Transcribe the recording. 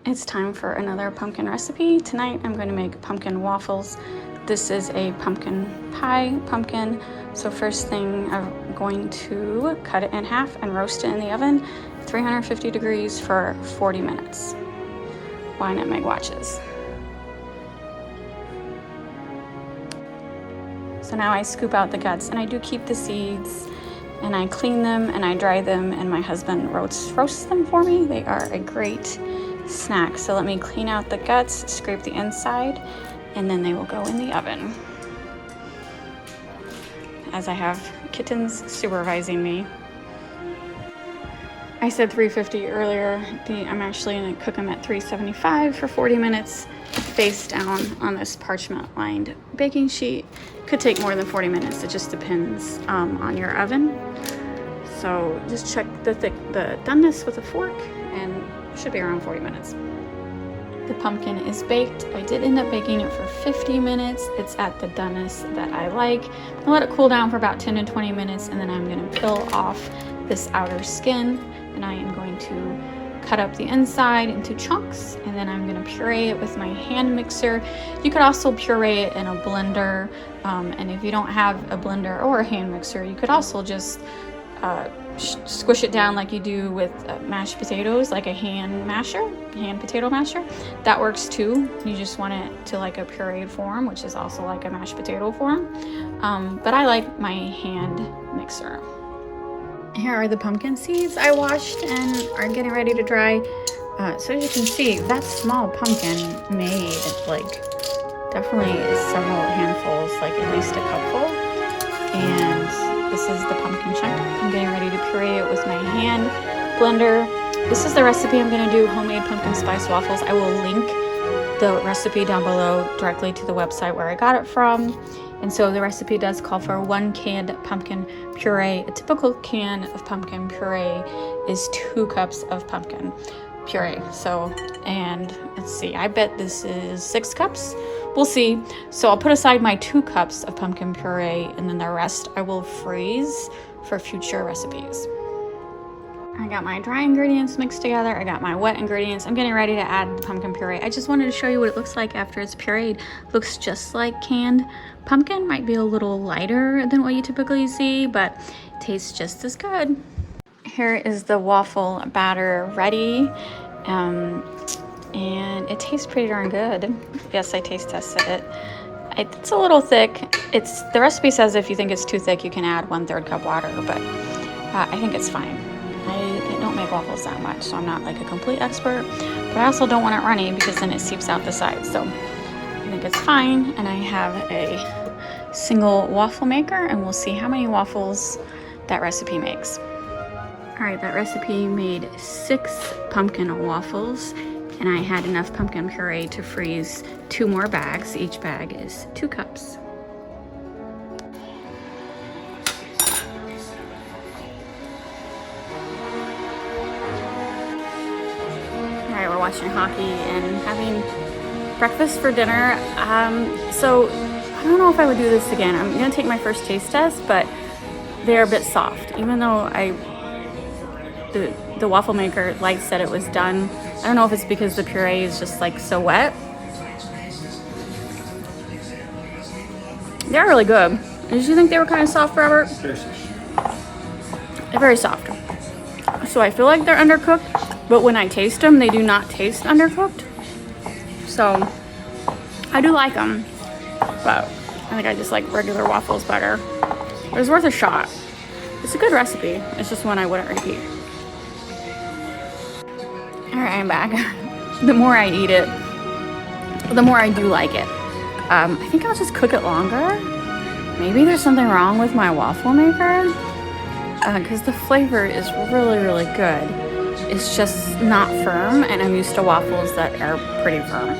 It's time for another pumpkin recipe. Tonight I'm going to make pumpkin waffles. This is a pumpkin pie pumpkin. So first thing, I'm going to cut it in half and roast it in the oven, 350 degrees for 40 minutes. Wine at Meg watches. So now I scoop out the guts, and I do keep the seeds, and I clean them and I dry them, and my husband roasts them for me. They are a great snack. So let me clean out the guts, scrape the inside, and then they will go in the oven. As I have kittens supervising me. I said 350 earlier. I'm actually gonna cook them at 375 for 40 minutes, face down on this parchment lined baking sheet. Could take more than 40 minutes. It just depends on your oven. So just check the doneness with a fork, and it should be around 40 minutes. The pumpkin is baked. I did end up baking it for 50 minutes. It's at the doneness that I like. I'll let it cool down for about 10 to 20 minutes, and then I'm gonna peel off this outer skin, and I am going to cut up the inside into chunks, and then I'm gonna puree it with my hand mixer. You could also puree it in a blender, and if you don't have a blender or a hand mixer, you could also just squish it down like you do with mashed potatoes, like a hand potato masher. That works too. You just want it to like a pureed form, which is also like a mashed potato form. But I like my hand mixer. Here are the pumpkin seeds I washed and are getting ready to dry. So as you can see, that small pumpkin made like definitely several handfuls, like at least a cupful. And this is the pumpkin chunk. I'm getting ready to puree it with my hand blender. This is the recipe I'm gonna do, homemade pumpkin spice waffles. I will link the recipe down below directly to the website where I got it from. And so the recipe does call for 1 canned pumpkin puree. A typical can of pumpkin puree is 2 cups of pumpkin puree. So, and let's see, I bet this is 6 cups. We'll see. So I'll put aside my 2 cups of pumpkin puree, and then the rest I will freeze for future recipes. I got my dry ingredients mixed together. I got my wet ingredients. I'm getting ready to add the pumpkin puree. I just wanted to show you what it looks like after it's pureed. Looks just like canned pumpkin. Might be a little lighter than what you typically see, but tastes just as good. Here is the waffle batter ready. And it tastes pretty darn good. Yes, I taste tested it. It's a little thick. The recipe says if you think it's too thick, you can add 1/3 cup water, but I think it's fine. I don't make waffles that much, so I'm not like a complete expert, but I also don't want it runny because then it seeps out the sides. So I think it's fine. And I have a single waffle maker, and we'll see how many waffles that recipe makes. All right, that recipe made 6 pumpkin waffles, and I had enough pumpkin puree to freeze 2 more bags. Each bag is 2 cups. All right, we're watching hockey and having breakfast for dinner. So I don't know if I would do this again. I'm gonna take my first taste test, but they're a bit soft. Even though the waffle maker light said it was done. I don't know if it's because the puree is just like so wet. They're really good. Did you think they were kind of soft, Robert? They're very soft. So I feel like they're undercooked, but when I taste them, they do not taste undercooked. So I do like them, but I think I just like regular waffles better. It was worth a shot. It's a good recipe. It's just one I wouldn't repeat. All right, I'm back. The more I eat it, the more I do like it. I think I'll just cook it longer. Maybe there's something wrong with my waffle maker, because the flavor is really, really good. It's just not firm, and I'm used to waffles that are pretty firm.